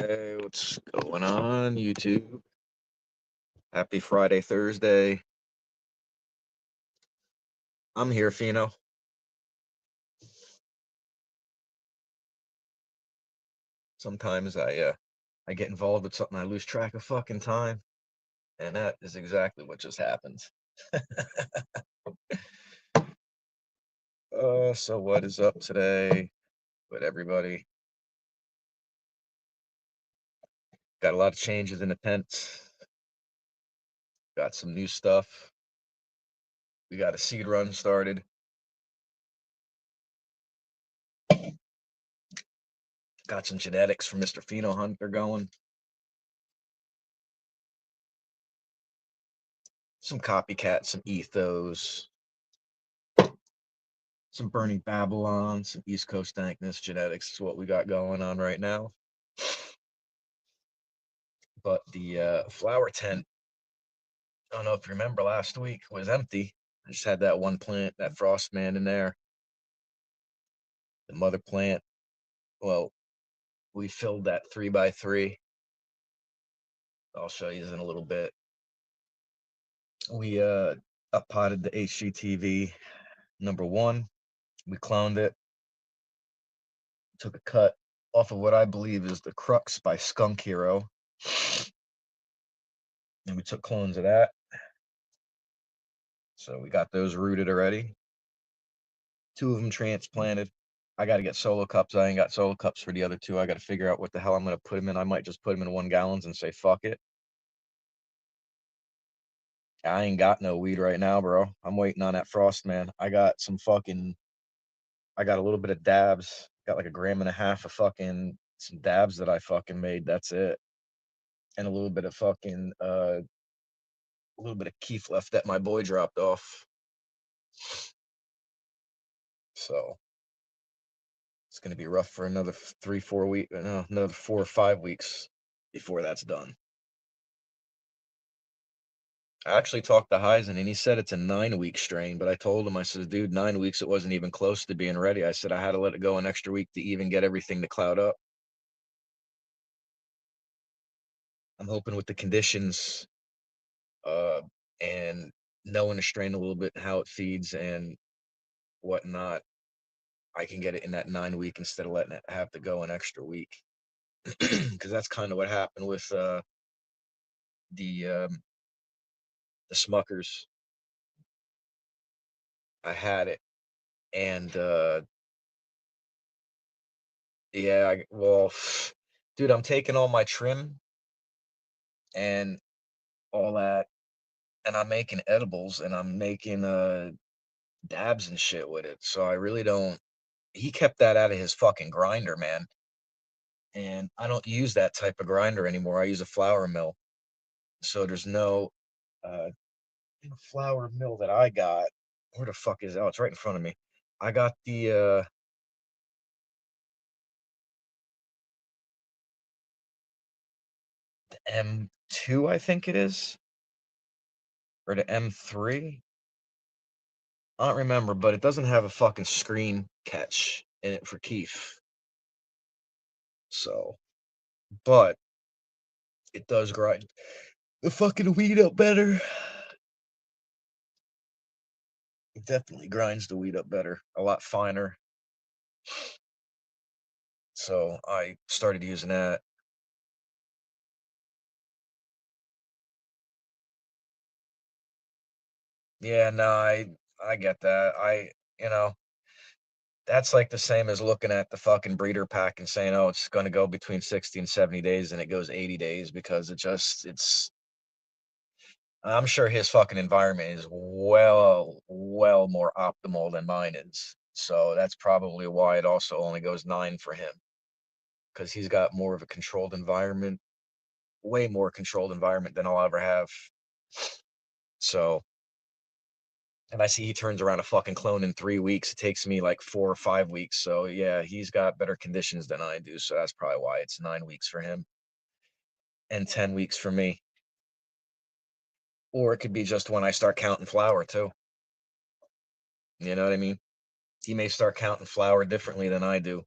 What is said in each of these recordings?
Hey, what's going on, YouTube? Happy Friday, Thursday. I'm here, Fino. Sometimes I get involved with something, I lose track of fucking time, and that is exactly what just happened. So what is up today with everybody? Got a lot of changes in the tent. Got some new stuff. We got a seed run started. Got some genetics from Mr. Pheno Hunter going. Some copycats, some ethos, some burning Babylon, some East Coast dankness genetics is what we got going on right now. But the flower tent, I don't know if you remember last week, was empty. I just had that one plant, that frost man in there. The mother plant, well, we filled that 3x3. I'll show you in a little bit. We up potted the HGTV #1. We cloned it, took a cut off of what I believe is the Crux by Skunk Hero. And we took clones of that. So we got those rooted already. 2 of them transplanted. I got to get solo cups. I ain't got solo cups for the other 2. I got to figure out what the hell I'm going to put them in. I might just put them in 1 gallons and say, fuck it. I ain't got no weed right now, bro. I'm waiting on that frost, man. I got a little bit of dabs. Got like 1.5 grams of fucking some dabs that I fucking made. That's it. And a little bit of fucking, a little bit of keef left that my boy dropped off. So it's going to be rough for another 3-4 weeks, no, another 4 or 5 weeks before that's done. I actually talked to Heisen and he said it's a 9-week strain, but I told him, I said, dude, 9 weeks, it wasn't even close to being ready. I said I had to let it go an extra week to even get everything to cloud up. I'm hoping with the conditions uh, and knowing the strain a little bit, how it feeds and whatnot, I can get it in that 9-week instead of letting it have to go an extra week. Because that's kind of what happened with the um, the Smuckers. I had it, and yeah, well, dude, I'm taking all my trim and all that, and I'm making edibles and I'm making dabs and shit with it. So I really don't. He kept that out of his fucking grinder, man. And I don't use that type of grinder anymore. I use a flour mill. So there's no uh flour mill that I got. Where the fuck is it? Oh, it's right in front of me. I got the M2, I think it is, or the M3. I don't remember, but it doesn't have a fucking screen catch in it for keef. So, but it does grind the fucking weed up better. It definitely grinds the weed up better, a lot finer. So I started using that. Yeah, no, I get that. You know, that's like the same as looking at the fucking breeder pack and saying, "Oh, it's going to go between 60 and 70 days," and it goes 80 days because it's. I'm sure his fucking environment is well more optimal than mine is. So that's probably why it also only goes 9 for him, because he's got more of a controlled environment, way more controlled environment than I'll ever have. So, and I see he turns around a fucking clone in 3 weeks. It takes me like 4 or 5 weeks. So yeah, he's got better conditions than I do. So that's probably why it's 9 weeks for him and 10 weeks for me. Or it could be just when I start counting flour too. You know what I mean? He may start counting flour differently than I do.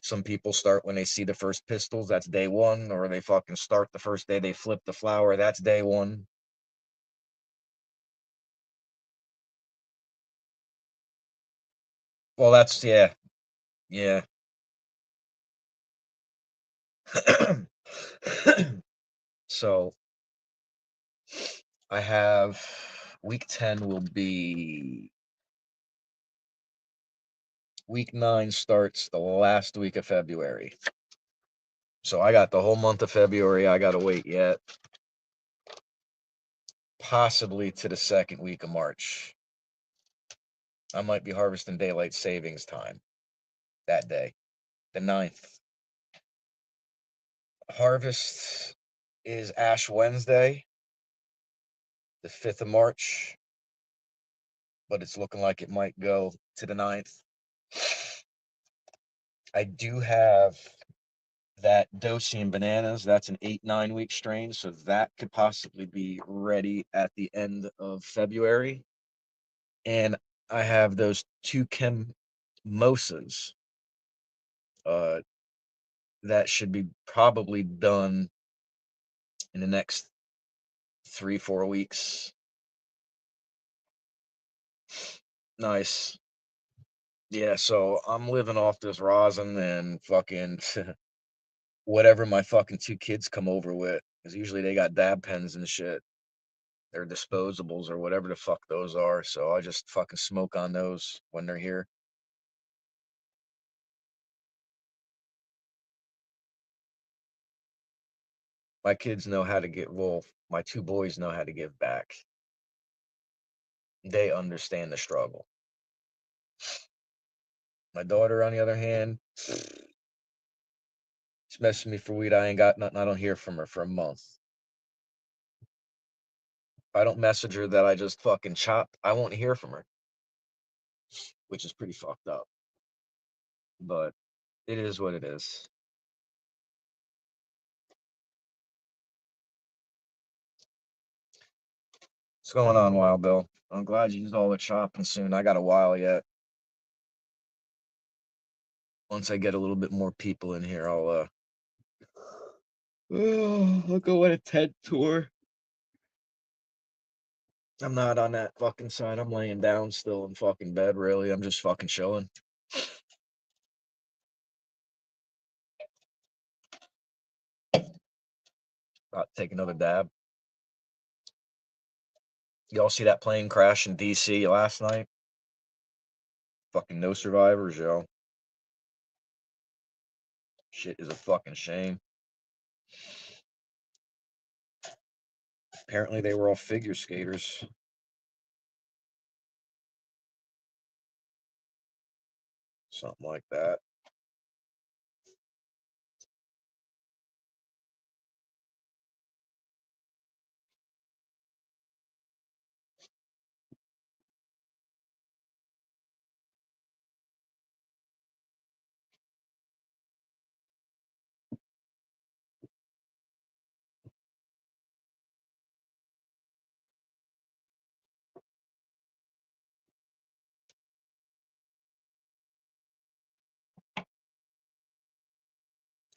Some people start when they see the first pistils, that's day one, or they fucking start the first day they flip the flower, that's day one. Well, that's yeah, yeah. So I have week 10 will be week 9 starts the last week of February. So I got the whole month of February. I gotta wait yet. Possibly to the second week of March. I might be harvesting daylight savings time that day, the 9th. Harvest is Ash Wednesday, the 5th of March, but it's looking like it might go to the 9th. I do have that Dosian bananas. That's an 8-9 week strain, so that could possibly be ready at the end of February. And I have those two Mosas uh, that should be probably done in the next 3-4 weeks. Nice. Yeah, so I'm living off this rosin and fucking whatever my fucking two kids come over with. Because usually they got dab pens and shit. They're disposables or whatever the fuck those are. So I just fucking smoke on those when they're here. My kids know how to get, well, my two boys know how to give back. They understand the struggle. My daughter, on the other hand, she's messing me for weed. I ain't got nothing. I don't hear from her for a month. If I don't message her that I just fucking chopped, I won't hear from her, which is pretty fucked up. But it is what it is. What's going on, Wild Bill? I'm glad you used all the chopping soon. I got a while yet. Once I get a little bit more people in here, I'll go on a TED tour. I'm not on that fucking side. I'm laying down still in fucking bed, really. I'm just fucking chilling. About to take another dab. Y'all see that plane crash in DC last night? Fucking no survivors, yo. Shit is a fucking shame. Apparently they were all figure skaters. Something like that.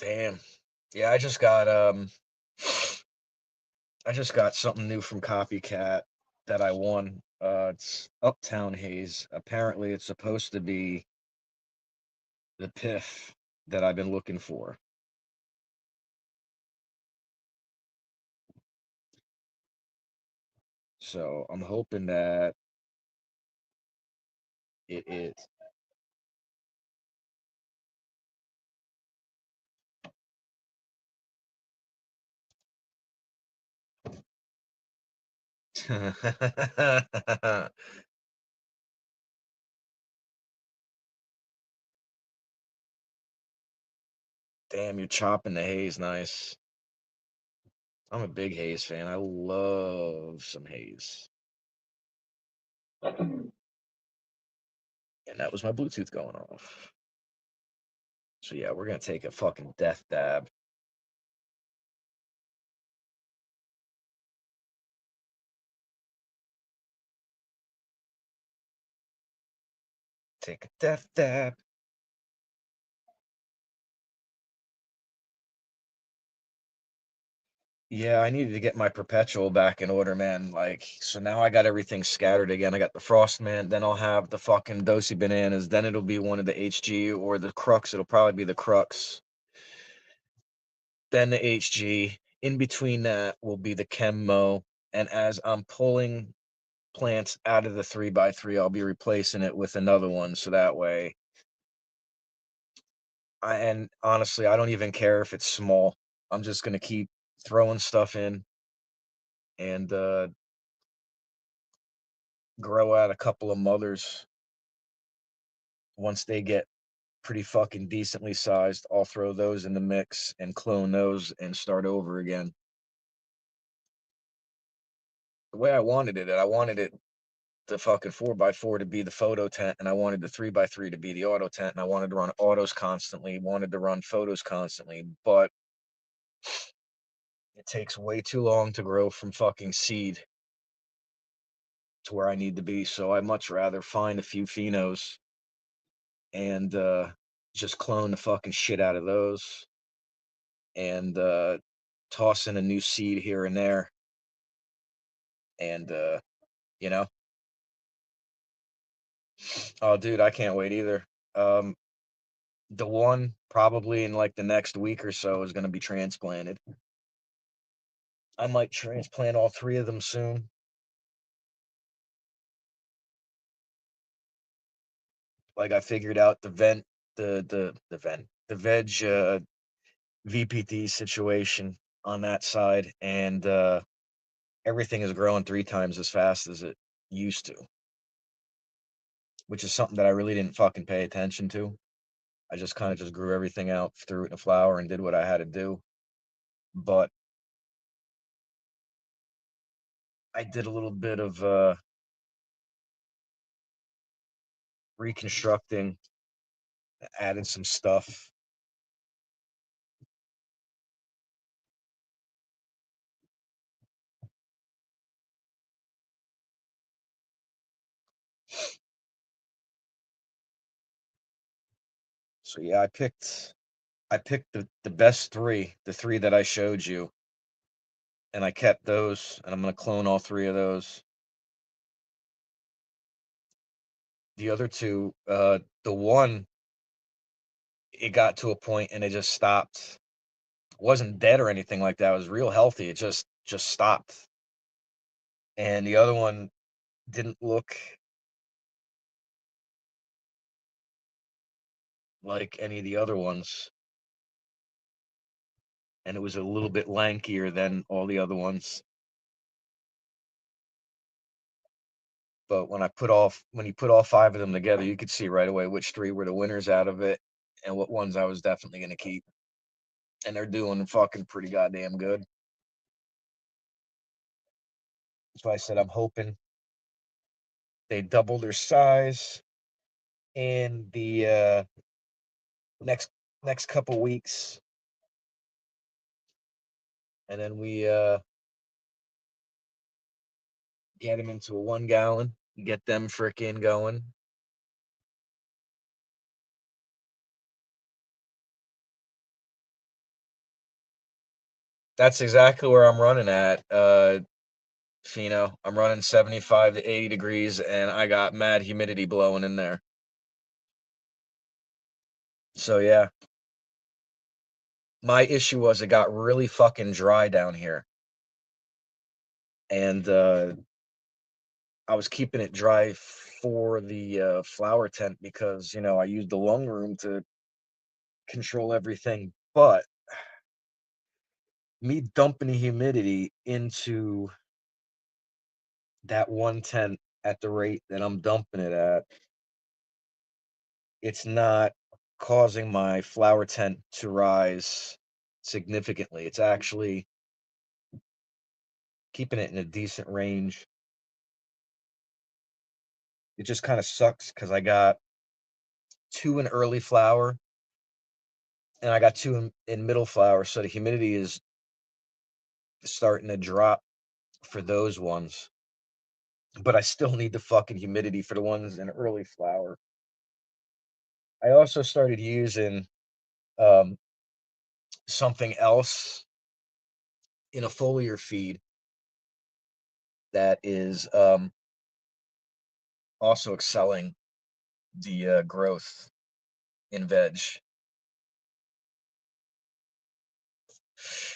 Damn. Yeah, I just got something new from Copycat that I won. It's Uptown Haze. Apparently it's supposed to be the piff that I've been looking for. So I'm hoping that it is. Damn, you're chopping the haze nice. I'm a big haze fan. I love some haze. And that was my Bluetooth going off. So yeah, we're gonna take a fucking death dab. Take a death dab. Yeah, I needed to get my perpetual back in order, man. Like, so now I got everything scattered again. I got the Frostman, then I'll have the fucking Dosey bananas, then it'll be one of the HG or the Crux. It'll probably be the Crux, then the HG. In between that will be the Chemo. And as I'm pulling plants out of the 3x3, I'll be replacing it with another one. So that way, and honestly, I don't even care if it's small. I'm just gonna keep throwing stuff in and grow out a couple of mothers. Once they get pretty fucking decently sized, I'll throw those in the mix and clone those and start over again. The way I wanted it the fucking 4x4 to be the photo tent, and I wanted the 3x3 to be the auto tent, and I wanted to run autos constantly, wanted to run photos constantly, but it takes way too long to grow from fucking seed to where I need to be. So I much rather find a few phenos and just clone the fucking shit out of those and toss in a new seed here and there. And you know, oh dude, I can't wait either. Um, the one probably in like the next week or so is going to be transplanted. I might transplant all three of them soon. Like I figured out the vent, the veg VPT situation on that side, and everything is growing 3 times as fast as it used to, which is something that I really didn't fucking pay attention to. I just kind of just grew everything out, threw it in a flower, and did what I had to do. But I did a little bit of reconstructing, adding some stuff. So yeah, I picked the best three, the three that I showed you, and I kept those, and I'm gonna clone all three of those. The other two, the one, it got to a point and it just stopped. It wasn't dead or anything like that. It was real healthy. It just stopped. And the other one didn't look like any of the other ones, and it was a little bit lankier than all the other ones. But when you put all five of them together, you could see right away which three were the winners out of it, and what ones I was definitely gonna keep. And they're doing fucking pretty goddamn good. That's why I said I'm hoping they double their size in the next next couple weeks, and then we get them into a 1 gallon, get them frickin' going. That's exactly where I'm running at. I'm running 75 to 80 degrees, and I got mad humidity blowing in there. So yeah, my issue was it got really fucking dry down here, and I was keeping it dry for the flower tent because I used the lung room to control everything. But me dumping the humidity into that one tent at the rate that I'm dumping it at, it's not causing my flower tent to rise significantly. It's actually keeping it in a decent range. It just kind of sucks because I got two in early flower and I got two in middle flower. So the humidity is starting to drop for those ones. But I still need the fucking humidity for the ones in early flower. I also started using um, something else in a foliar feed that is also excelling the growth in veg,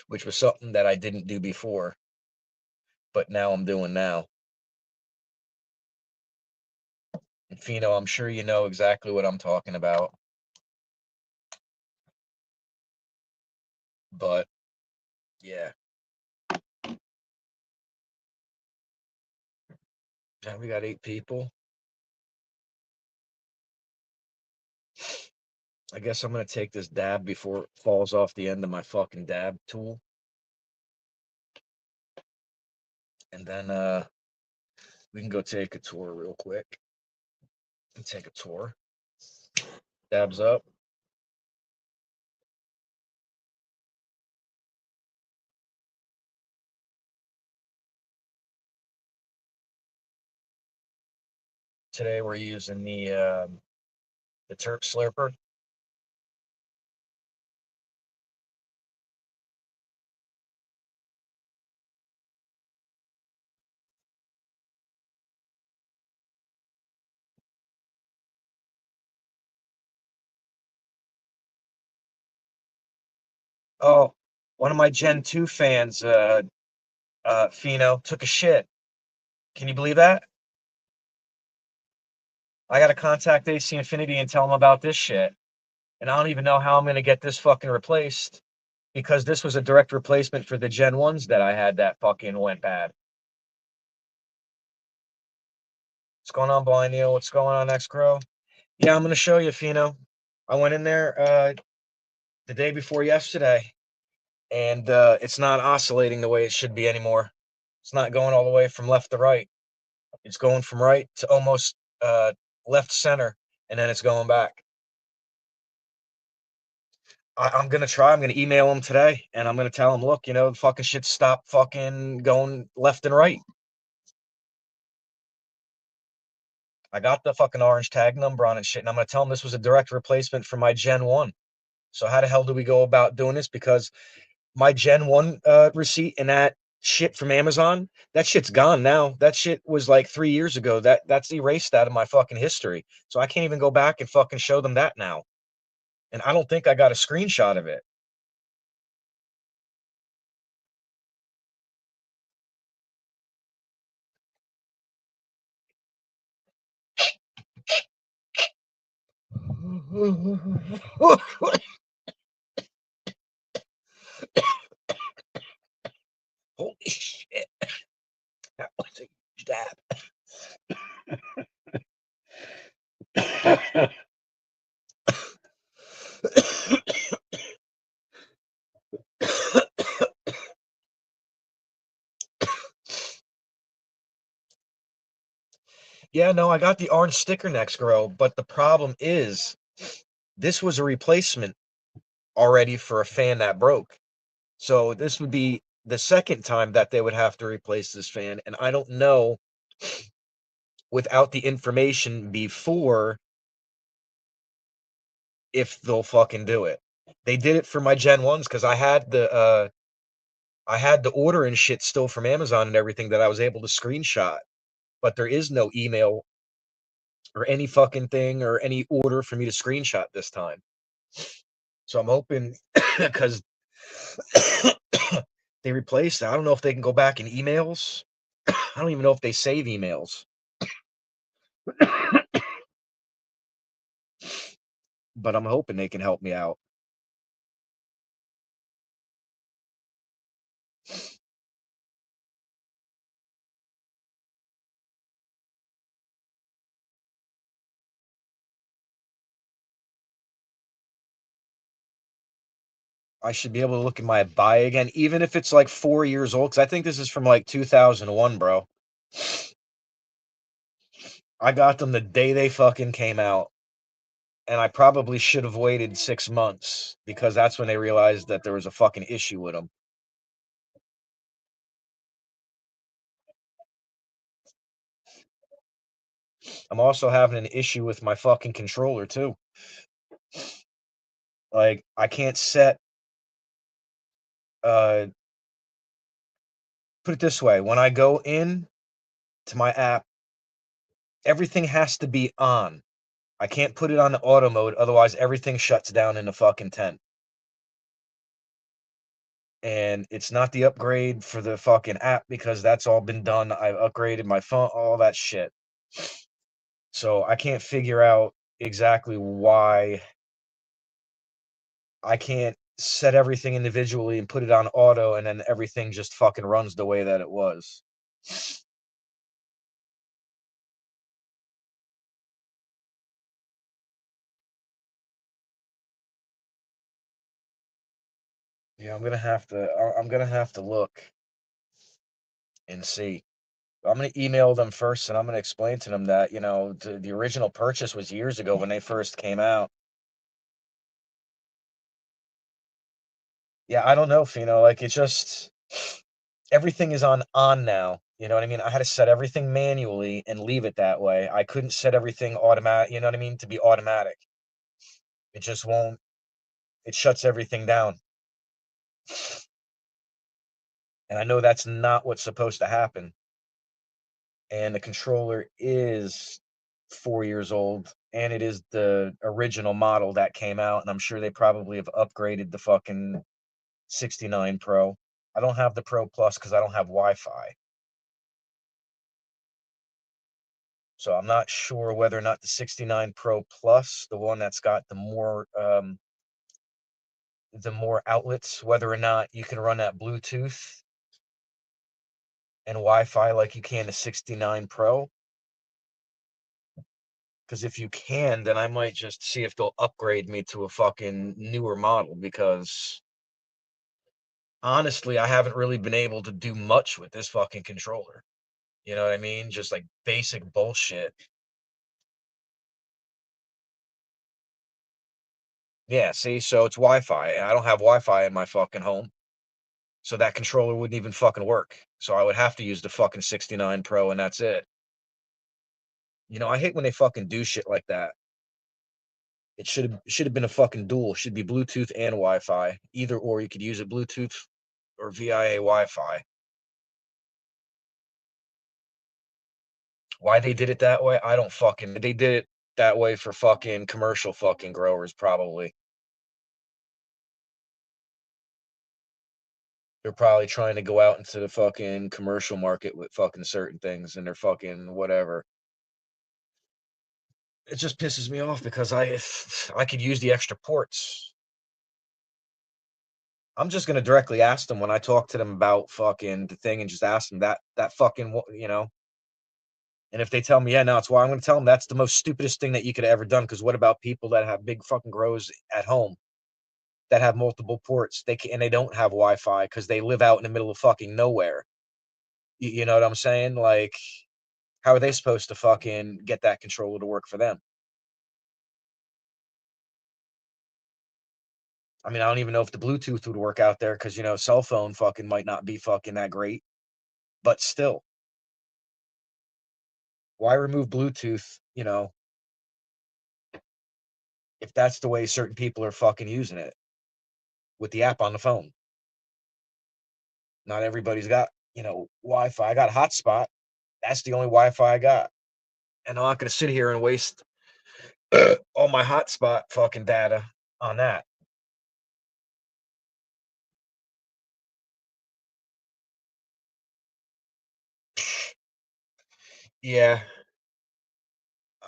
which was something that I didn't do before, but now I'm doing now. And Fino, I'm sure you know exactly what I'm talking about. But yeah, we got 8 people. I guess I'm gonna take this dab before it falls off the end of my fucking dab tool. And then we can go take a tour real quick. Take a tour. Dabs up. Today we're using the Terp Slurper. Oh, one of my Gen 2 fans, Fino, took a shit. Can you believe that? I gotta contact AC Infinity and tell them about this shit. And I don't even know how I'm gonna get this fucking replaced because this was a direct replacement for the Gen 1s that I had that fucking went bad. What's going on, Blind Neil? What's going on, X-Crow? Yeah, I'm gonna show you, Fino. I went in there the day before yesterday, and it's not oscillating the way it should be anymore. It's not going all the way from left to right. It's going from right to almost left center, and then it's going back. I'm gonna try. I'm gonna email him today, and I'm gonna tell him, look, the fucking shit stop fucking going left and right. I got the fucking orange tag number on it, shit, and I'm gonna tell him this was a direct replacement for my Gen 1. So how the hell do we go about doing this? Because my Gen 1 receipt and that shit from Amazon, that shit's gone now. That shit was like 3 years ago. That's erased out of my fucking history. So I can't even go back and fucking show them that now. And I don't think I got a screenshot of it. Holy shit. That was a huge dab. Yeah, no, I got the orange sticker next grow, but the problem is this was a replacement already for a fan that broke. So this would be the second time that they would have to replace this fan, and I don't know without the information before if they'll fucking do it. They did it for my Gen 1s because I had the order and shit still from Amazon and everything that I was able to screenshot, but there is no email or any fucking thing or any order for me to screenshot this time. So I'm hoping because they replaced it. I don't know if they can go back in emails. I don't even know if they save emails. But I'm hoping they can help me out. I should be able to look at my buy again, even if it's like 4 years old, because I think this is from like 2001, bro. I got them the day they fucking came out, and I probably should have waited 6 months because that's when they realized that there was a fucking issue with them. I'm also having an issue with my fucking controller too. Like I can't set Put it this way, when I go in to my app, everything has to be on. I can't put it on the auto mode, otherwise everything shuts down in the fucking tent. And it's not the upgrade for the fucking app because that's all been done. I've upgraded my phone, all that shit. So I can't figure out exactly why I can't set everything individually and put it on auto and then everything just fucking runs the way that it was. Yeah, I'm gonna have to look and see. I'm gonna email them first and I'm gonna explain to them that, the original purchase was years ago when they first came out. Yeah, I don't know, Fino. Like it just everything is on now. You know what I mean? I had to set everything manually and leave it that way. I couldn't set everything automatic, you know what I mean, to be automatic. It just won't, it shuts everything down. And I know that's not what's supposed to happen. And the controller is 4 years old, and it is the original model that came out. And I'm sure they probably have upgraded the fucking 69 Pro. I don't have the Pro Plus because I don't have Wi-Fi. So I'm not sure whether or not the 69 Pro Plus, the one that's got the more outlets, whether or not you can run that Bluetooth and Wi-Fi like you can the 69 Pro. Because if you can, then I might just see if they'll upgrade me to a fucking newer model. Because honestly, I haven't really been able to do much with this fucking controller. You know what I mean? Just like basic bullshit. Yeah, see, so it's Wi-Fi. And I don't have Wi-Fi in my fucking home. So that controller wouldn't even fucking work. So I would have to use the fucking 69 Pro and that's it. I hate when they fucking do shit like that. It should have been a fucking dual. It should be Bluetooth and Wi-Fi. Either or you could use it Bluetooth or via Wi-Fi. Why they did it that way, I don't fucking they did it that way for fucking commercial fucking growers probably. They're probably trying to go out into the fucking commercial market with fucking certain things and they're fucking whatever. It just pisses me off because I could use the extra ports. I'm just gonna directly ask them when I talk to them about fucking the thing and just ask them that fucking. And if they tell me, yeah, no, it's why I'm gonna tell them that's the most stupidest thing that you could have ever done. Because what about people that have big fucking grows at home that have multiple ports? And they don't have Wi-Fi because they live out in the middle of fucking nowhere. You know what I'm saying? Like, how are they supposed to fucking get that controller to work for them? I mean, I don't even know if the Bluetooth would work out there because cell phone fucking might not be fucking that great. But still, why remove Bluetooth? If that's the way certain people are fucking using it with the app on the phone. Not everybody's got, Wi-Fi. I got hotspot. That's the only Wi-Fi I got. And I'm not going to sit here and waste all my hotspot fucking data on that. Yeah.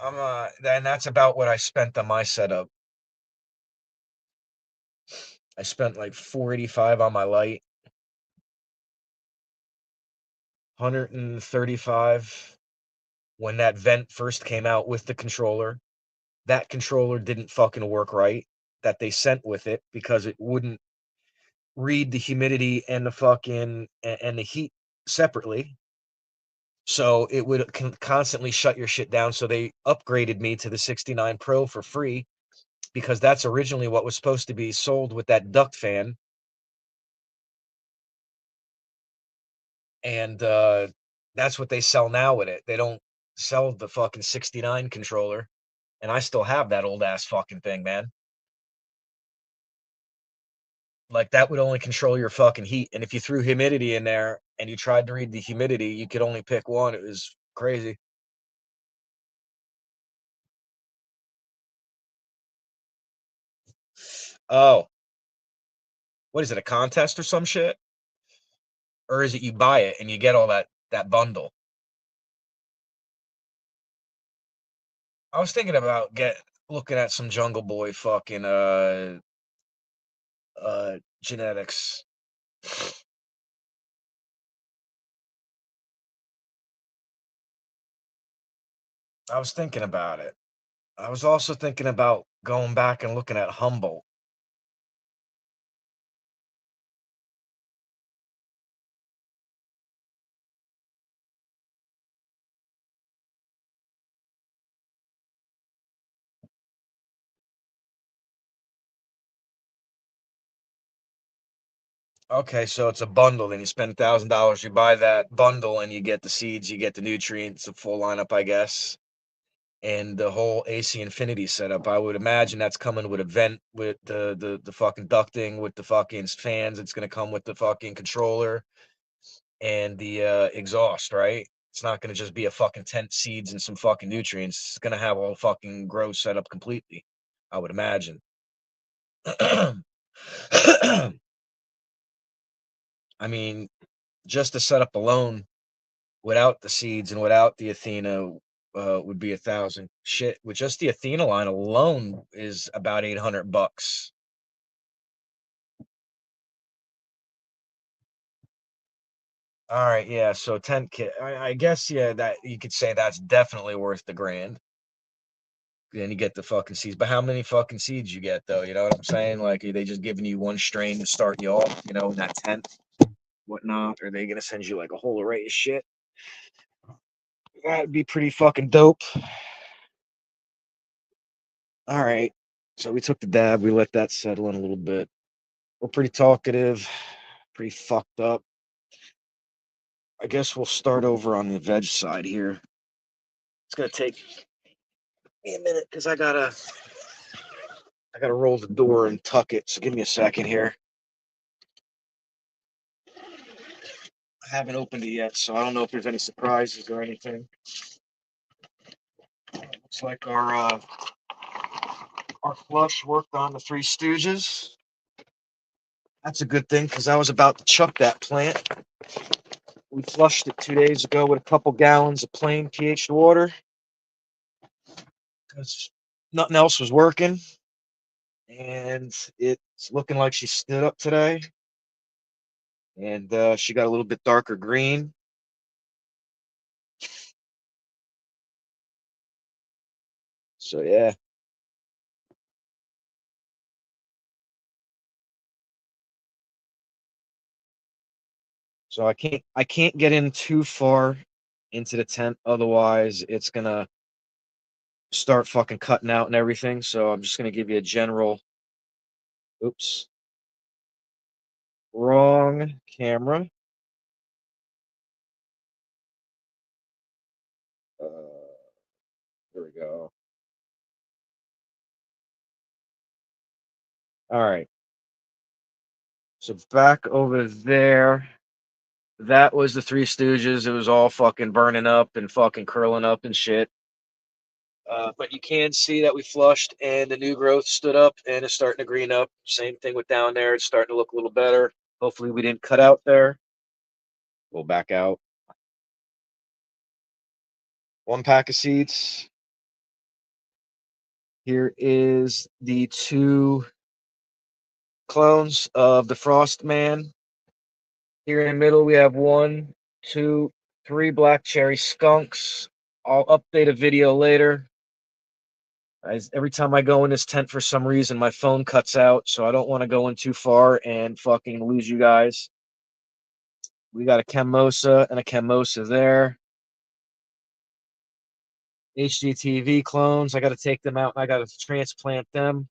And that's about what I spent on my setup. I spent like 485 on my light, 135 when that vent first came out with the controller. That controller didn't fucking work right that they sent with it because it wouldn't read the humidity and the heat separately. So it would constantly shut your shit down. So they upgraded me to the 69 Pro for free because that's originally what was supposed to be sold with that duct fan. And that's what they sell now with it. They don't sell the fucking 69 controller. And I still have that old ass fucking thing, man. Like, that would only control your fucking heat, and if you threw humidity in there and you tried to read the humidity, you could only pick one. It was crazy. Oh, what is it, a contest or some shit? Or is it you buy it and you get all that bundle? I was thinking about looking at some Jungle Boy fucking, genetics. I was thinking about it. I was also thinking about going back and looking at Humboldt. Okay, so it's a bundle, then you spend $1,000, you buy that bundle, and you get the seeds, you get the nutrients, a full lineup, I guess, and the whole AC Infinity setup. I would imagine that's coming with a vent, with the fucking ducting, with the fucking fans. It's gonna come with the fucking controller and the exhaust, right? It's not gonna just be a fucking tent, seeds, and some fucking nutrients. It's gonna have all fucking grow set up completely, I would imagine. I mean, just the setup alone, without the seeds and without the Athena, would be 1,000. Shit, with just the Athena line alone is about $800. All right, yeah. So 10 kit. I guess, yeah, that you could say that's definitely worth the grand. Then you get the fucking seeds. But how many fucking seeds you get though? You know what I'm saying? Like, are they just giving you one strain to start you off? You know, in that tent, whatnot? Or are they gonna send you like a whole array of shit? That'd be pretty fucking dope. All right. So we took the dab. We let that settle in a little bit. We're pretty talkative, pretty fucked up. I guess we'll start over on the veg side here. It's gonna take me a minute because I gotta roll the door and tuck it. So give me a second here. I haven't opened it yet, so I don't know if there's any surprises or anything. Looks like our flush worked on the Three Stooges. That's a good thing because I was about to chuck that plant. We flushed it 2 days ago with a couple gallons of plain pH water because nothing else was working. And it's looking like she stood up today. And she got a little bit darker green. So yeah. So I can't get in too far into the tent, otherwise it's gonna start fucking cutting out and everything. So I'm just gonna give you a general. Oops, wrong camera. There we go. All right. So back over there, that was the Three Stooges. It was all fucking burning up and fucking curling up and shit. But you can see that we flushed and the new growth stood up and it's starting to green up. Same thing with down there. It's starting to look a little better. Hopefully we didn't cut out there. We'll back out. One pack of seeds. Here is the two clones of the Frost Man. Here in the middle, we have one, two, three black cherry skunks. I'll update a video later. Every time I go in this tent, for some reason, my phone cuts out, so I don't want to go in too far and fucking lose you guys. We got a Chemosa and a Chemosa there. HGTV clones. I got to take them out and I got to transplant them.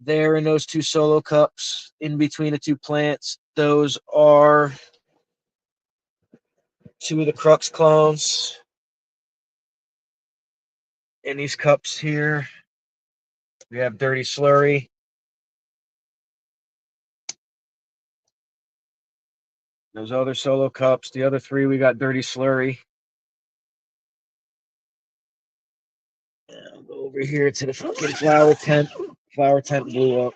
There in those two solo cups in between the two plants, those are two of the Crux clones. In these cups here, we have Dirty Slurry. Those other solo cups, the other three, we got Dirty Slurry. I'll go over here to the fucking flower tent. Flower tent blew up.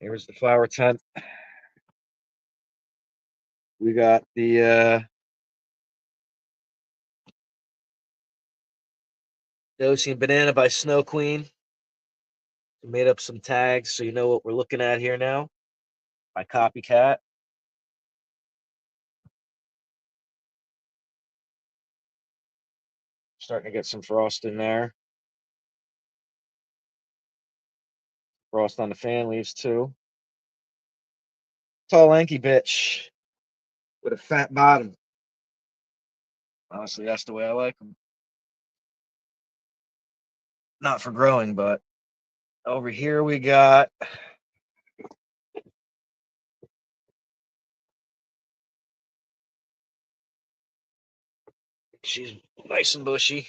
Here's the flower tent. We got the Ocean Banana by Snow Queen. We made up some tags so you know what we're looking at here now. By Copycat. Starting to get some frost in there. Frost on the fan leaves too. Tall, lanky bitch with a fat bottom. Honestly, that's the way I like them. Not for growing, but over here we got she's nice and bushy.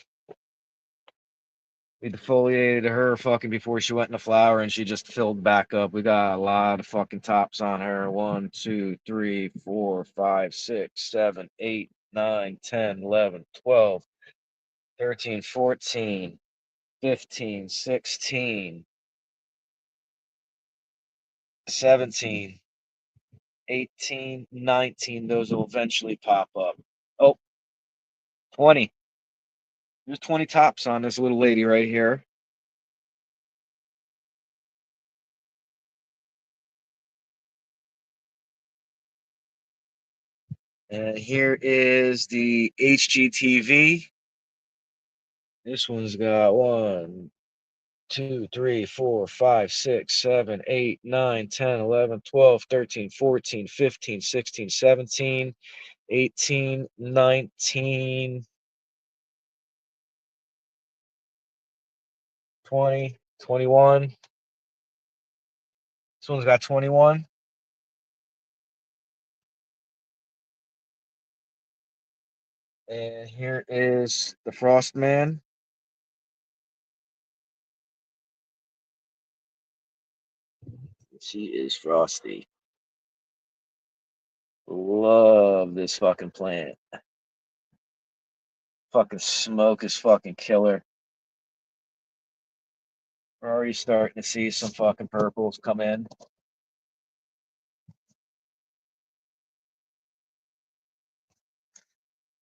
We defoliated her fucking before she went in the flower and she just filled back up. We got a lot of fucking tops on her. 1, 2, 3, 4, 5, 6, 7, 8, 9, 10, 11, 12, 13, 14, 15, 16, 17, 18, 19. Those will eventually pop up. Oh, 20. There's 20 tops on this little lady right here. And here is the HGTV. This one's got 1, 2, 3, 4, 5, 6, 7, 8, 9, 10, 11, 12, 13, 14, 15, 16, 17, 18, 19, 20, 21. This one's got 21. And here is the Frost Man. She is frosty. Love this fucking plant. Fucking smoke is fucking killer. We're already starting to see some fucking purples come in.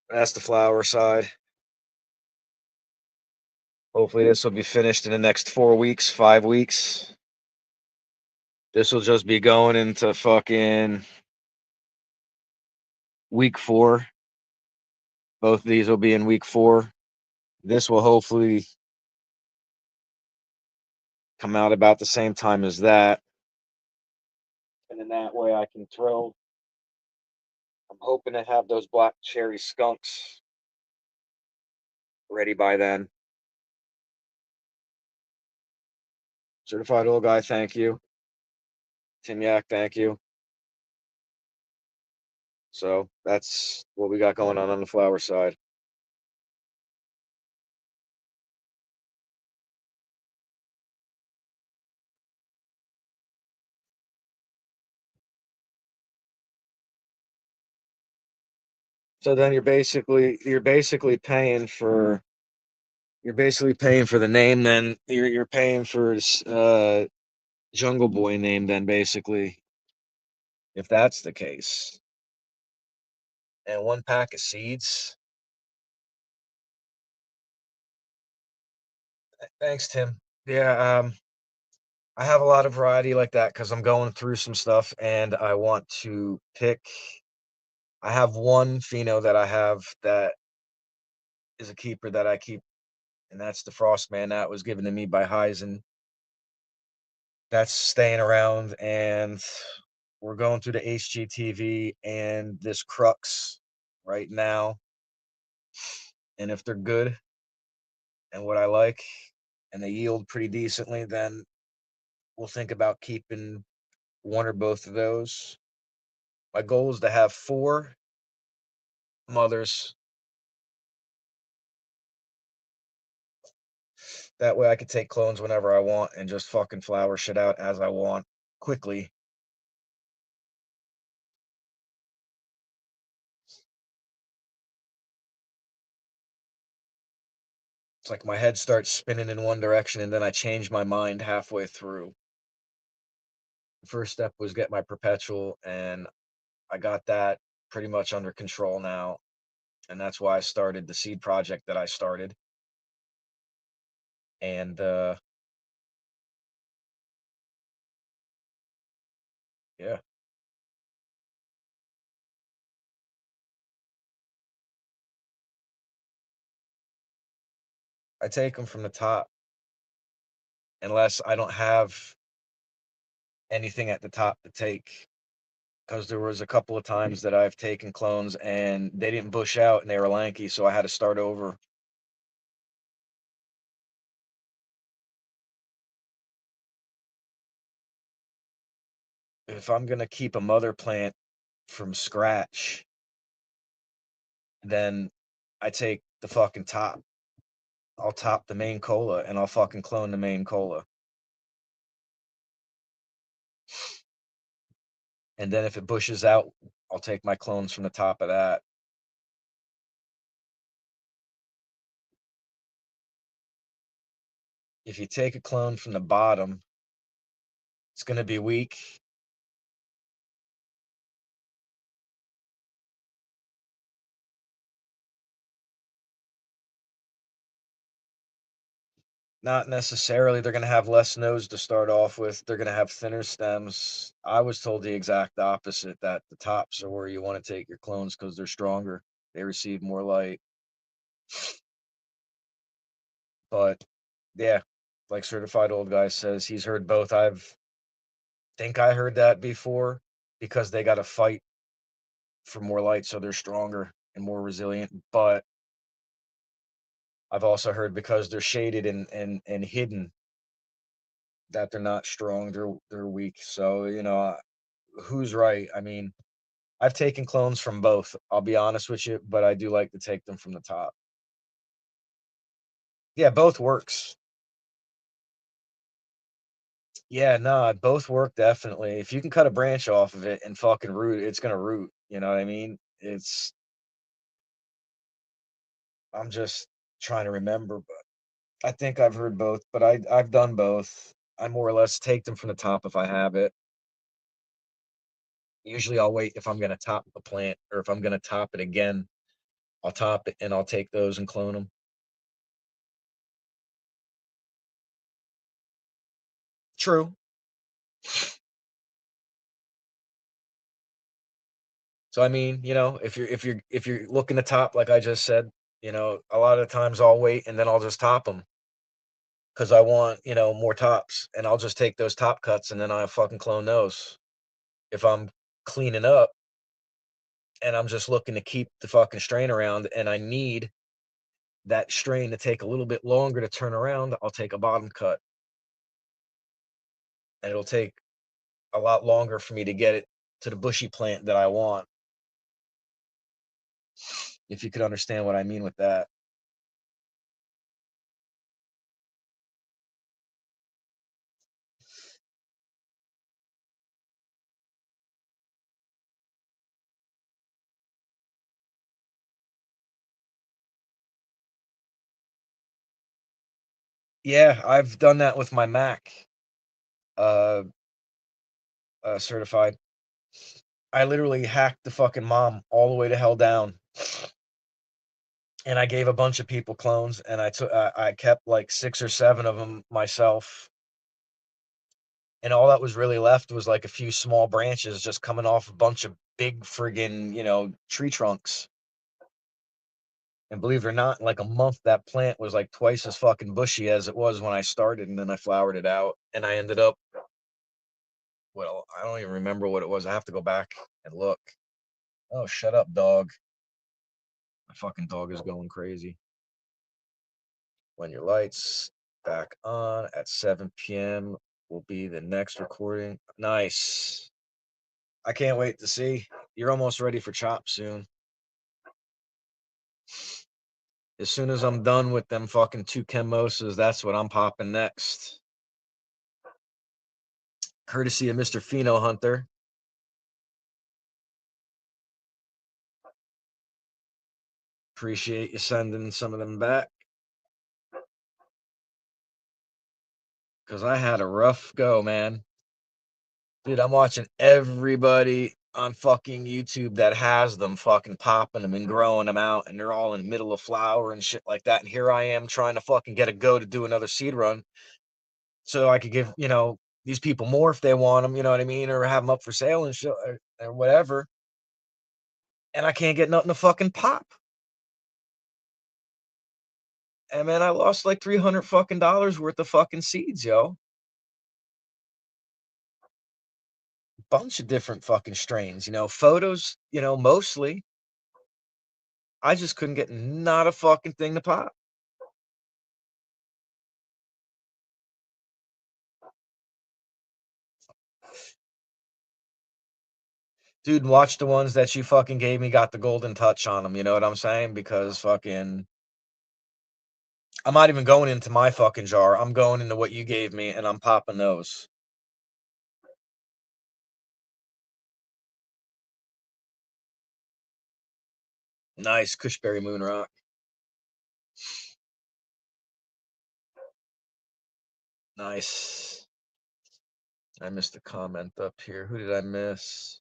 That's the flower side. Hopefully this will be finished in the next 4 weeks, 5 weeks. This will just be going into fucking week 4. Both of these will be in week 4. This will hopefully come out about the same time as that. And then that way I can throw. I'm hoping to have those black cherry skunks ready by then. Certified old guy, thank you. Tinyak, thank you. So that's what we got going on the flower side. So then you're basically paying for the name. Then you're paying for Jungle Boy name. Then basically, if that's the case, and 1 pack of seeds. Thanks, Tim. Yeah, I have a lot of variety like that because I'm going through some stuff and I want to pick. I have one pheno that I have that is a keeper that I keep, and that's the Frostman that was given to me by Heisen. That's staying around, and we're going through the HGTV and this Crux right now. And if they're good and what I like, and they yield pretty decently, then we'll think about keeping one or both of those. My goal is to have 4 mothers. That way I could take clones whenever I want and just fucking flower shit out as I want quickly. It's like my head starts spinning in one direction and then I change my mind halfway through. The first step was get my perpetual, and I got that pretty much under control now. And that's why I started the seed project that I started. And yeah, I take them from the top unless I don't have anything at the top to take. Because there was a couple of times that I've taken clones and they didn't bush out and they were lanky, so I had to start over. If I'm gonna keep a mother plant from scratch, then I take the fucking top. I'll top the main cola and I'll fucking clone the main cola. And then if it bushes out, I'll take my clones from the top of that. If you take a clone from the bottom, it's gonna be weak. Not necessarily. They're gonna have less nose to start off with. They're gonna have thinner stems. I was told the exact opposite, that the tops are where you want to take your clones because they're stronger. They receive more light. But yeah, like certified old guy says, he's heard both. I heard that before because they got to fight for more light, so they're stronger and more resilient. But I've also heard because they're shaded and hidden that they're not strong. They're weak. So who's right? I mean, I've taken clones from both. I'll be honest with you, but I do like to take them from the top. Yeah, both works. Yeah, no, both work definitely. If you can cut a branch off of it and fucking root, it's gonna root. You know what I mean? I'm just trying to remember, but I think I've heard both, but I've done both. I more or less take them from the top if I have it. Usually I'll wait if I'm gonna top a plant or if I'm gonna top it again, I'll top it and I'll take those and clone them. True. So I mean, if you're looking to top, like I just said, a lot of times I'll wait and then I'll just top them because I want more tops, and I'll just take those top cuts and then I fucking clone those. If I'm cleaning up and I'm just looking to keep the fucking strain around, and I need that strain to take a little bit longer to turn around, I'll take a bottom cut, and it'll take a lot longer for me to get it to the bushy plant that I want. If you could understand what I mean with that. Yeah, I've done that with my Mac. Uh, certified. I literally hacked the fucking mom all the way to hell down, and I gave a bunch of people clones, and I kept like 6 or 7 of them myself, and all that was really left was like a few small branches just coming off a bunch of big friggin' tree trunks. And believe it or not, in like a month, that plant was like twice as fucking bushy as it was when I started, and then I flowered it out, and I ended up, well, I don't even remember what it was. I have to go back and look. Oh, shut up, dog. My fucking dog is going crazy. When your lights back on at 7 p.m. will be the next recording. Nice. I can't wait to see. You're almost ready for chop soon. As soon as I'm done with them fucking 2 chemosas, that's what I'm popping next. Courtesy of Mr. Pheno Hunter. Appreciate you sending some of them back. 'cause I had a rough go, man. Dude, I'm watching everybody on fucking YouTube that has them fucking popping them and growing them out, and they're all in the middle of flower and shit like that, and here I am trying to fucking get a go to do another seed run so I could give, these people more if they want them, you know what I mean, or have them up for sale and shit or whatever, and I can't get nothing to fucking pop. And man, I lost like 300 fucking dollars worth of fucking seeds, yo. Bunch of different fucking strains, photos, mostly. I just couldn't get not a fucking thing to pop. Dude, watch the ones that you fucking gave me got the golden touch on them, you know what I'm saying? Because fucking I'm not even going into my fucking jar. I'm going into what you gave me and I'm popping those. Nice Cushberry Moon Rock. Nice. I missed a comment up here. Who did I miss?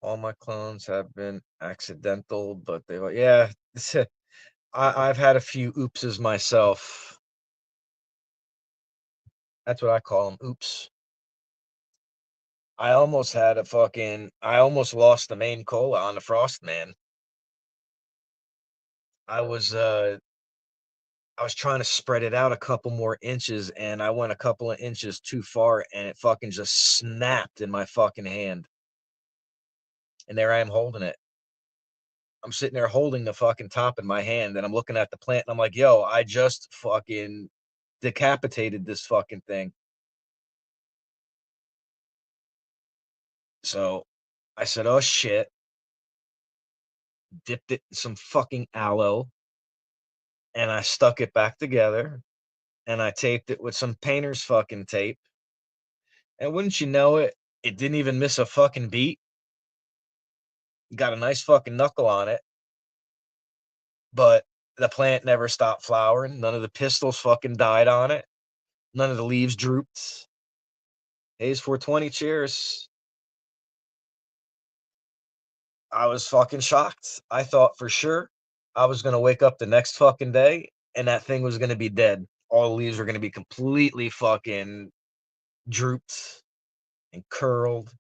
All my clones have been accidental, but they were, yeah. I've had a few oopses myself. That's what I call them, oops. I almost lost the main cola on the frost man. I was I was trying to spread it out a couple more inches and I went a couple of inches too far and it fucking just snapped in my fucking hand. And there I am holding it. I'm sitting there holding the fucking top in my hand and I'm looking at the plant and I'm like, yo, I just fucking decapitated this fucking thing. So I said, oh shit, dipped it in some fucking aloe and I stuck it back together and I taped it with some painter's fucking tape. And wouldn't you know it, it didn't even miss a fucking beat. Got a nice fucking knuckle on it, but the plant never stopped flowering. None of the pistils fucking died on it. None of the leaves drooped. Hayes 420, cheers. I was fucking shocked. I thought for sure I was gonna wake up the next fucking day and that thing was gonna be dead. All the leaves were gonna be completely fucking drooped and curled,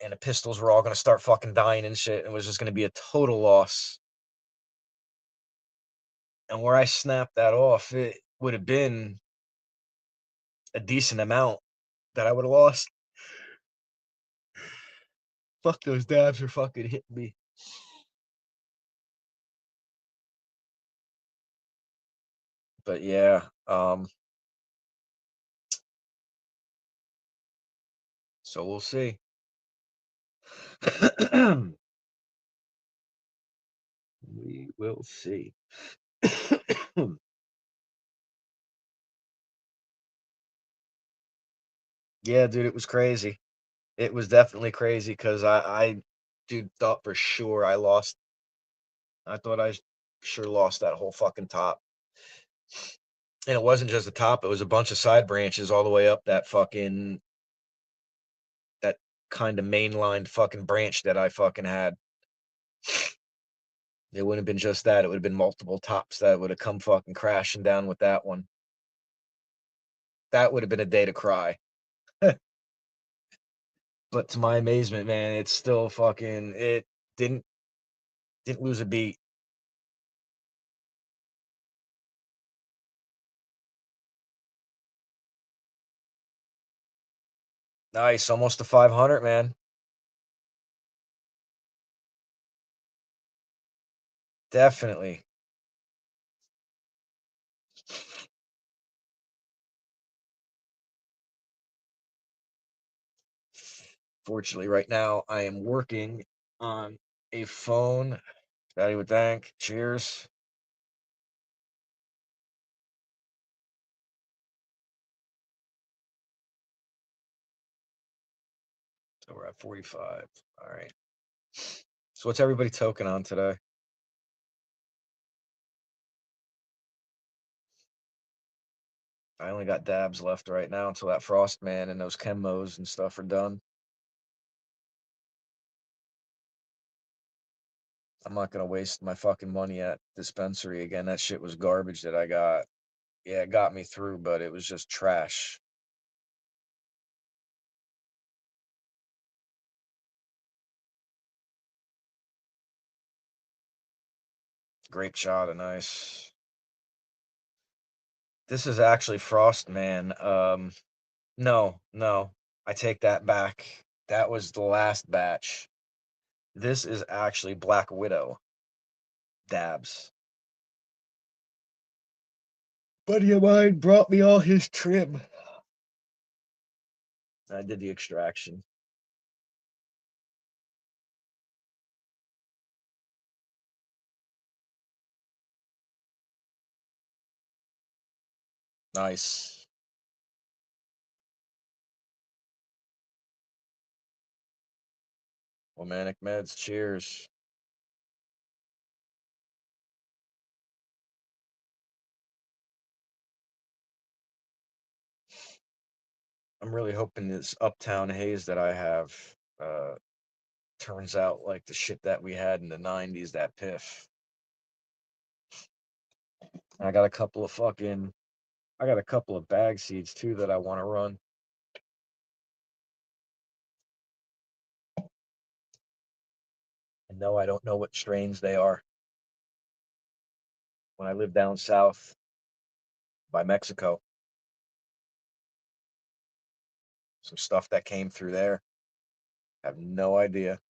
and the pistils were all gonna start fucking dying and shit. And it was just gonna be a total loss. And where I snapped that off, it would have been a decent amount that I would have lost. Fuck, those dabs are fucking hitting me. But yeah, so we'll see. We will see. Yeah, dude, it was crazy. It was definitely crazy because dude, thought for sure I lost. I thought I sure lost that whole fucking top. And it wasn't just the top, it was a bunch of side branches all the way up that kind of mainlined fucking branch that I fucking had. It wouldn't have been just that, it would have been multiple tops that would have come fucking crashing down with that one. That would have been a day to cry. But to my amazement, man, it's still fucking it didn't didn't lose a beat. Nice, almost to 500, man. Definitely. Fortunately, right now, I am working on a phone that I would thank. Cheers. So we're at 45. All right. So what's everybody token on today? I only got dabs left right now until that Frost Man and those chemos and stuff are done. I'm not gonna waste my fucking money at dispensary again. That shit was garbage that I got. Yeah, it got me through, but it was just trash. Grape shot and ice. This is actually Frost Man. No, no, I take that back. That was the last batch. This is actually Black Widow dabs. Buddy of mine brought me all his trim. I did the extraction. Nice. Romantic meds. Cheers. I'm really hoping this Uptown Haze that I have uh turns out like the shit that we had in the 90s, that piff. I got a couple of fucking I got a couple of bag seeds too that I want to run. And no, I don't know what strains they are. When I lived down south by Mexico, some stuff that came through there. I have no idea.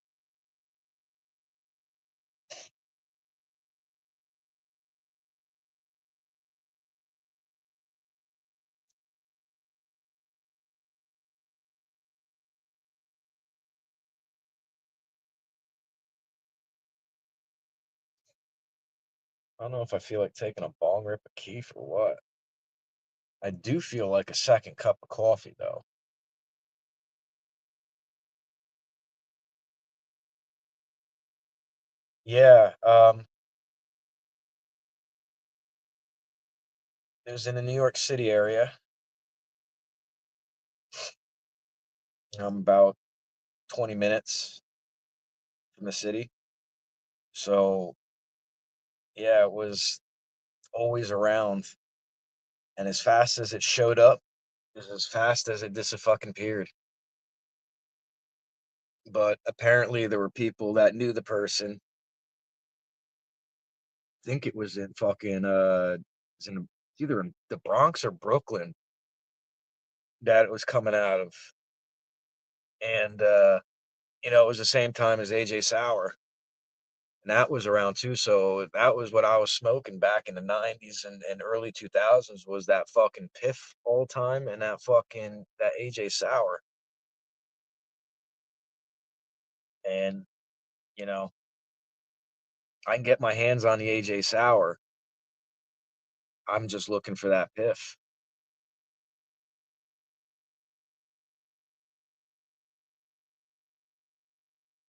I don't know if I feel like taking a bong rip of Keef or what. I do feel like a second cup of coffee though. Yeah, it was in the New York City area. I'm about 20 minutes from the city. So yeah, it was always around. And as fast as it showed up, is as fast as it disappeared. But apparently there were people that knew the person. I think it was in fucking it's in either in the Bronx or Brooklyn that it was coming out of. And it was the same time as AJ Sauer. And that was around too. So that was what I was smoking back in the 90s and early 2000s was that fucking Piff all time and that AJ Sauer. And, you know, I can get my hands on the AJ Sauer. I'm just looking for that Piff.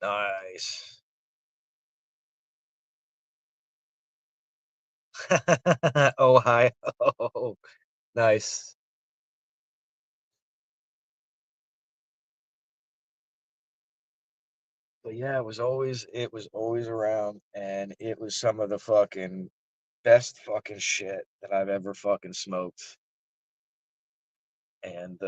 Nice. Ohio. Nice. But yeah, it was always around and it was some of the fucking best fucking shit that I've ever fucking smoked. And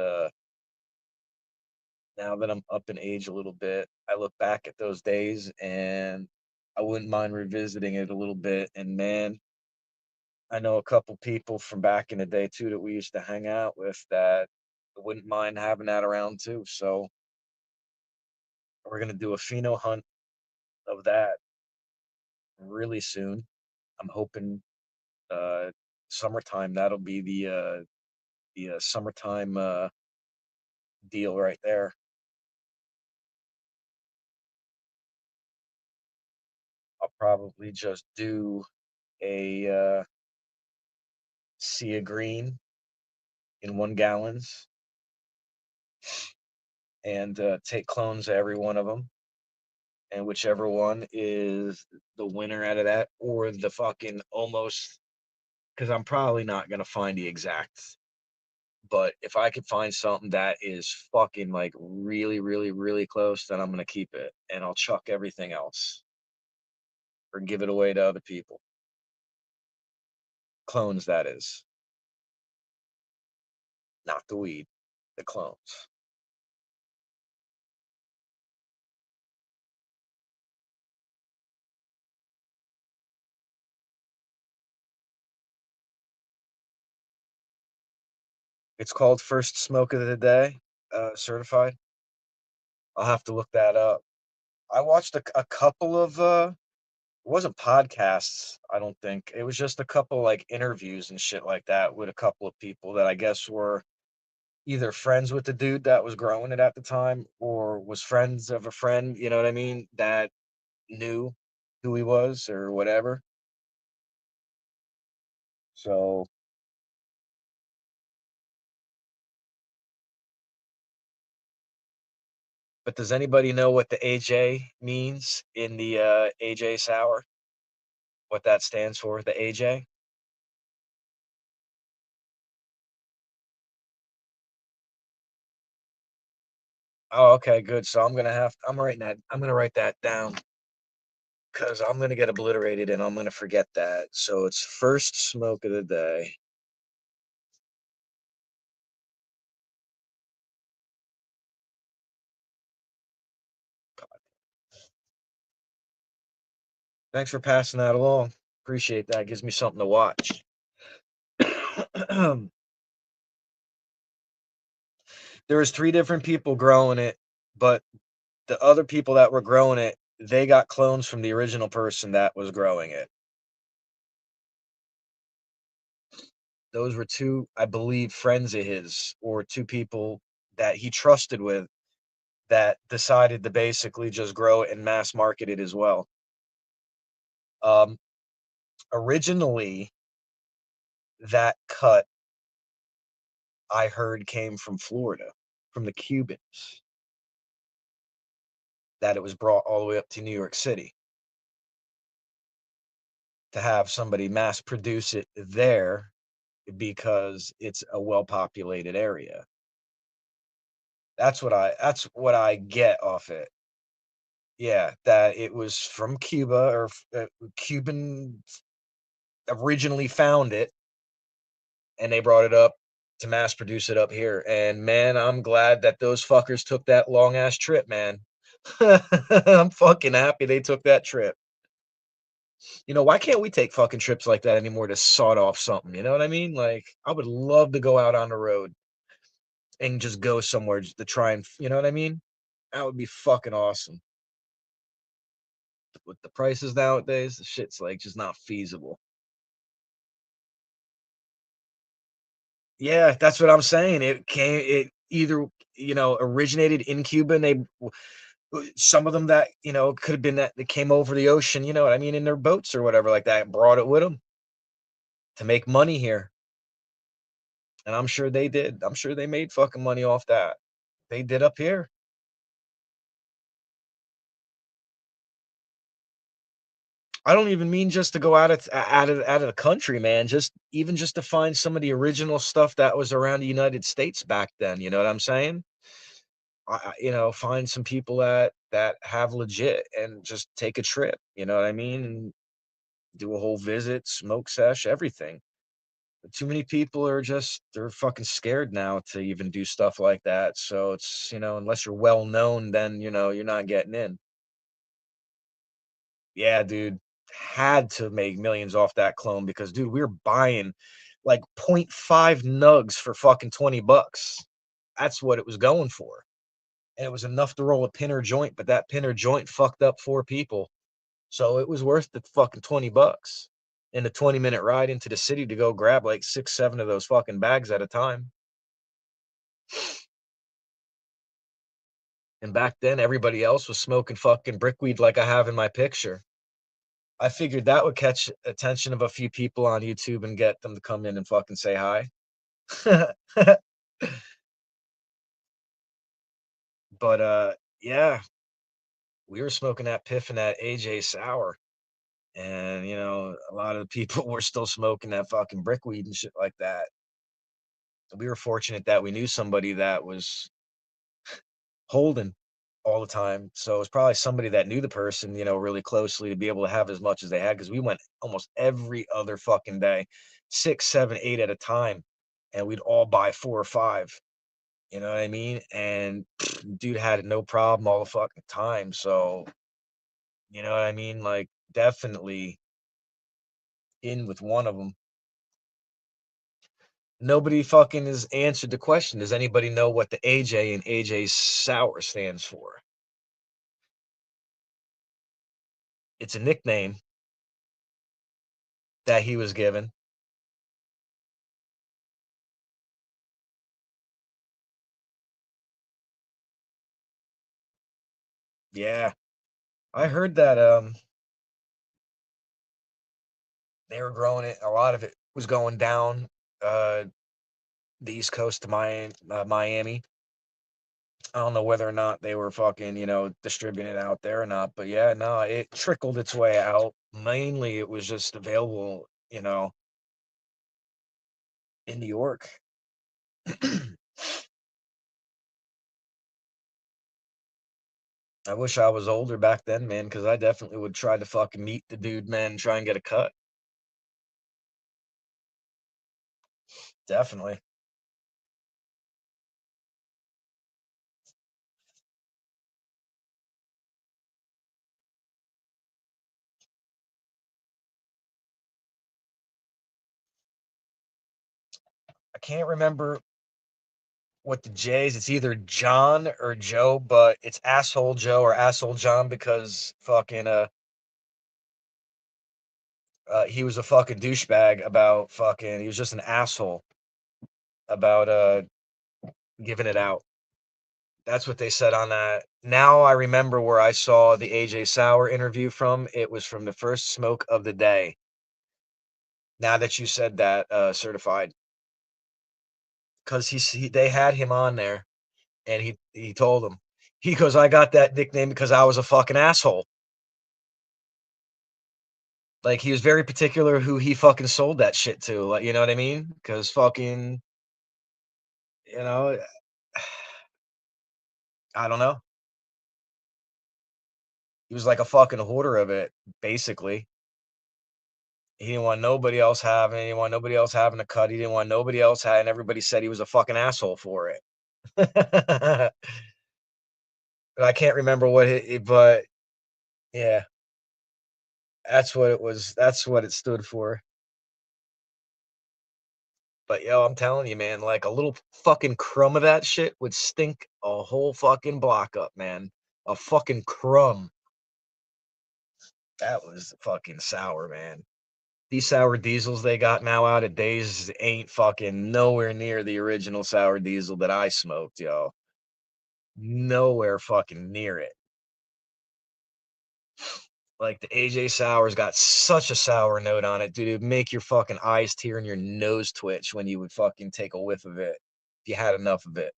now that I'm up in age a little bit, I look back at those days and I wouldn't mind revisiting it a little bit. And man, I know a couple people from back in the day too that we used to hang out with that I wouldn't mind having that around too. So we're gonna do a pheno hunt of that really soon. I'm hoping uh summertime that'll be the summertime deal right there. I'll probably just do a sea of green in 1 gallons and take clones of every one of them. And whichever one is the winner out of that, or the fucking almost, because I'm probably not going to find the exact. But if I could find something that is fucking like really, really, really close, then I'm gonna keep it and I'll chuck everything else or give it away to other people. Clones, that is, not the weed, the clones. It's called First Smoke of the Day, certified. I'll have to look that up. I watched a couple of it wasn't podcasts, I don't think. It was just a couple like interviews and shit like that with a couple of people that I guess were either friends with the dude that was growing it at the time or was friends of a friend, you know what I mean, that knew who he was or whatever. So, but does anybody know what the AJ means in the AJ sour? What that stands for, the AJ? Oh, okay, good. So I'm gonna write that down because I'm gonna get obliterated and I'm gonna forget that. So it's first smoke of the day. Thanks for passing that along. Appreciate that. Gives me something to watch. There was 3 different people growing it, but the other people that were growing it, they got clones from the original person that was growing it. Those were 2, I believe, friends of his or 2 people that he trusted with that decided to basically just grow it and mass market it as well. Um, Originally, that cut I heard came from Florida, from the Cubans, that it was brought all the way up to New York City to have somebody mass produce it there because it's a well-populated area. That's what I get off it. Yeah, that it was from Cuba or Cuban originally found it, and they brought it up to mass produce it up here, and man, I'm glad that those fuckers took that long ass trip, man. I'm fucking happy they took that trip. You know, why can't we take fucking trips like that anymore to sawed off something, you know what I mean? Like, I would love to go out on the road and just go somewhere just to try and you know what I mean? That would be fucking awesome. With the prices nowadays, the shit's, like, just not feasible. Yeah, that's what I'm saying. It either, originated in Cuba and some of them that, could have been that they came over the ocean, you know what I mean, in their boats or whatever like that, and brought it with them to make money here, and I'm sure they did. I'm sure they made fucking money off that. They did up here. I don't even mean just to go out of the country, man, just even just to find some of the original stuff that was around the United States back then, you know what I'm saying? Find some people that have legit and just take a trip, you know what I mean? And do a whole visit, smoke sesh, everything. But too many people are just they're fucking scared now to even do stuff like that. So it's, unless you're well known, then you're not getting in. Yeah, dude. Had to make millions off that clone because dude, we were buying like point 0.5 nugs for fucking $20. That's what it was going for. And it was enough to roll a pinner joint, but that pinner joint fucked up 4 people. So it was worth the fucking $20 and the 20-minute ride into the city to go grab like 6, 7 of those fucking bags at a time. And back then, everybody else was smoking fucking brickweed like I have in my picture. I figured that would catch attention of a few people on YouTube and get them to come in and fucking say hi. But, yeah, we were smoking that Piff and that AJ Sour. And, a lot of the people were still smoking that fucking brickweed and shit like that. We were fortunate that we knew somebody that was holding all the time. So it's probably somebody that knew the person, really closely to be able to have as much as they had because we went almost every other fucking day, 6, 7, 8 at a time, and we'd all buy 4 or 5. You know what I mean? And dude had no problem all the fucking time. So you know what I mean? Like definitely in with one of them. Nobody fucking has answered the question. Does anybody know what the AJ and AJ Sour stands for? It's a nickname that he was given. Yeah. I heard that they were growing it. A lot of it was going down uh the East Coast to Miami. I don't know whether or not they were fucking, distributing it out there or not, but yeah, no, it trickled its way out. Mainly it was just available, in New York. I wish I was older back then, man, because I definitely would try to fucking meet the dude, man, and try and get a cut. Definitely. I can't remember what the J's. It's either John or Joe, but it's asshole Joe or asshole John because fucking he was a fucking douchebag about fucking. He was just an asshole about giving it out. That's what they said on that. Now I remember where I saw the AJ Sauer interview from. It was from the first smoke of the day. Now that you said that, certified, because they had him on there, and he told him. He goes, "I got that nickname because I was a fucking asshole." Like, he was very particular who he fucking sold that shit to, like, you know what I mean? Because fucking, you know, I don't know. He was like a fucking hoarder of it, basically. He didn't want nobody else having it, he didn't want nobody else having a cut, he didn't want nobody else having and everybody said he was a fucking asshole for it. But I can't remember what but yeah, that's what it stood for. But yo, I'm telling you, man, like a little fucking crumb of that shit would stink a whole fucking block up, man. A fucking crumb. That was fucking sour, man. These sour diesels they got now out of days ain't fucking nowhere near the original sour diesel that I smoked, yo. Nowhere fucking near it. Like the AJ Sour's got such a sour note on it, dude. It'd make your fucking eyes tear and your nose twitch when you would fucking take a whiff of it. If you had enough of it.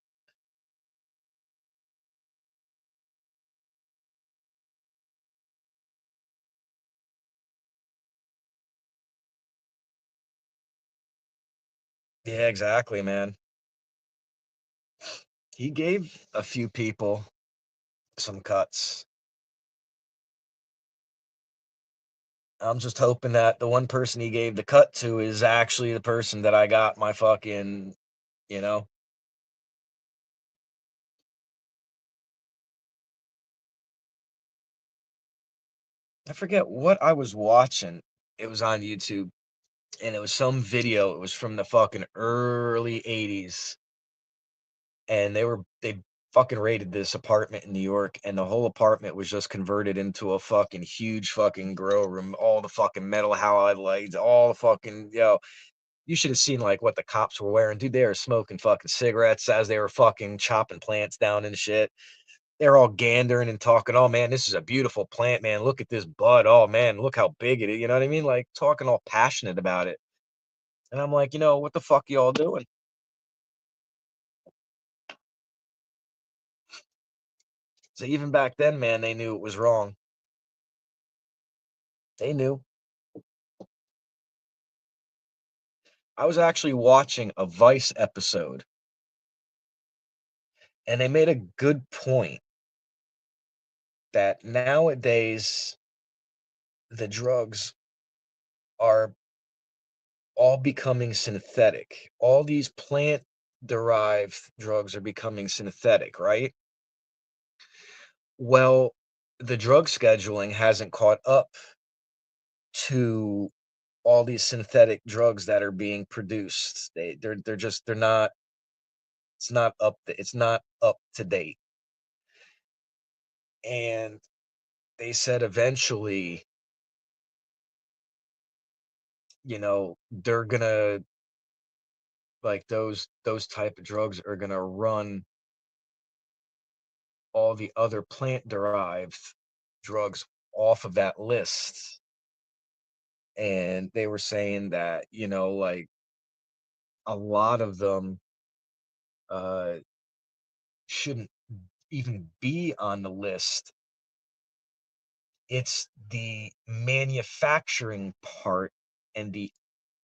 Yeah, exactly, man. He gave a few people some cuts. I'm just hoping that the one person he gave the cut to is actually the person that I got my fucking, you know. I forget what I was watching. It was on YouTube and it was some video. It was from the fucking early 80s and they fucking raided this apartment in New York and the whole apartment was just converted into a fucking huge fucking grow room. All the fucking metal halide lights, all the fucking you should have seen like what the cops were wearing. Dude, they were smoking fucking cigarettes as they were fucking chopping plants down and shit. They're all gandering and talking, "Oh man, this is a beautiful plant, man. Look at this bud. Oh man, look how big it is." You know what I mean? Like talking all passionate about it. And I'm like, what the fuck y'all doing? So even back then, man, they knew it was wrong. They knew. I was actually watching a Vice episode, and they made a good point that nowadays the drugs are all becoming synthetic. All these plant derived drugs are becoming synthetic, right? Well, the drug scheduling hasn't caught up to all these synthetic drugs that are being produced. They're just they're not it's not up to date. And they said eventually, they're gonna like those type of drugs are gonna run all the other plant derived drugs off of that list. And they were saying that, like a lot of them uh shouldn't even be on the list. It's the manufacturing part and the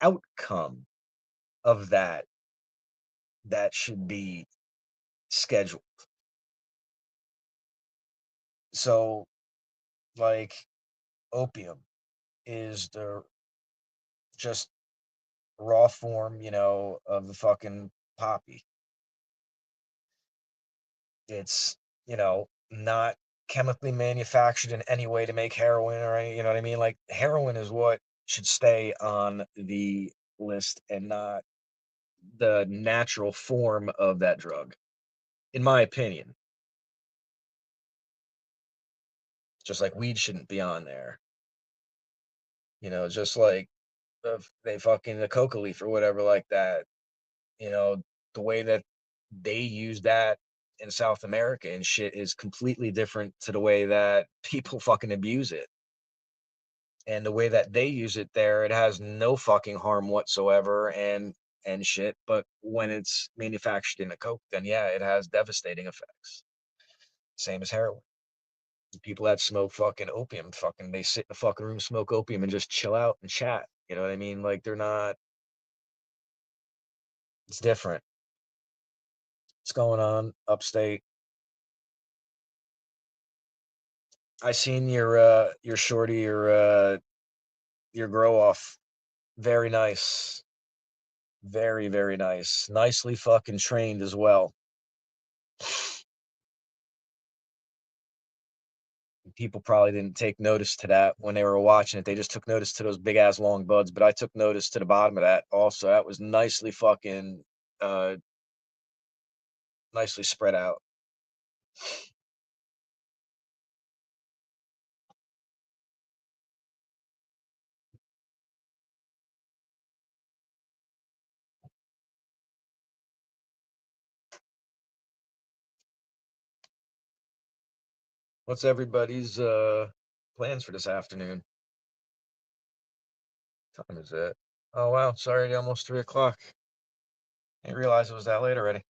outcome of that should be scheduled. So, like, opium is the just raw form, of the fucking poppy. It's, not chemically manufactured in any way to make heroin or any, you know what I mean? Like, heroin is what should stay on the list and not the natural form of that drug, in my opinion. Just like weed shouldn't be on there, just like they fucking the coca leaf or whatever like that. You know, the way that they use that in South America and shit is completely different to the way that people fucking abuse it. And the way that they use it there, it has no fucking harm whatsoever and shit. But when it's manufactured in a coke, then yeah, it has devastating effects. Same as heroin. The people that smoke fucking opium, fucking they sit in the fucking room, smoke opium, and just chill out and chat. You know what I mean? Like they're not. It's different. What's going on upstate? I seen your shorty, your grow off. Very nice. Very, very nice. Nicely fucking trained as well. People probably didn't take notice to that when they were watching it. They just took notice to those big ass long buds, but I took notice to the bottom of that also. That was nicely fucking uh nicely spread out. What's everybody's plans for this afternoon? What time is it? Oh wow, it's already almost 3 o'clock. I didn't realize it was that late already.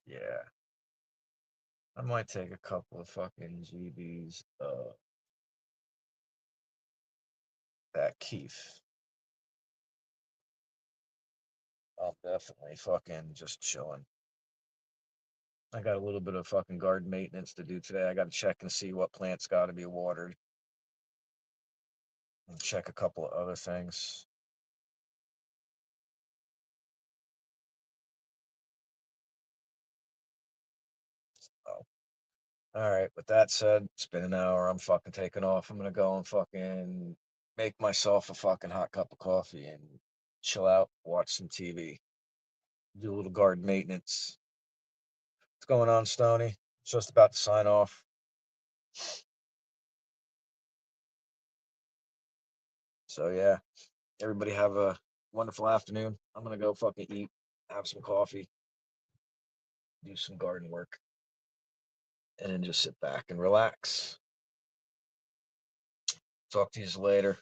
Yeah. I might take a couple of fucking GBs that Keef. I'm definitely fucking just chilling. I got a little bit of fucking garden maintenance to do today. I got to check and see what plants got to be watered and check a couple of other things. Oh, all right. With that said, it's been an hour. I'm fucking taking off. I'm gonna go and fucking make myself a fucking hot cup of coffee and chill out, watch some TV, do a little garden maintenance. What's going on, Stony? Just about to sign off. So yeah, everybody have a wonderful afternoon. I'm gonna go fucking eat, have some coffee, do some garden work, and then just sit back and relax. Talk to you later.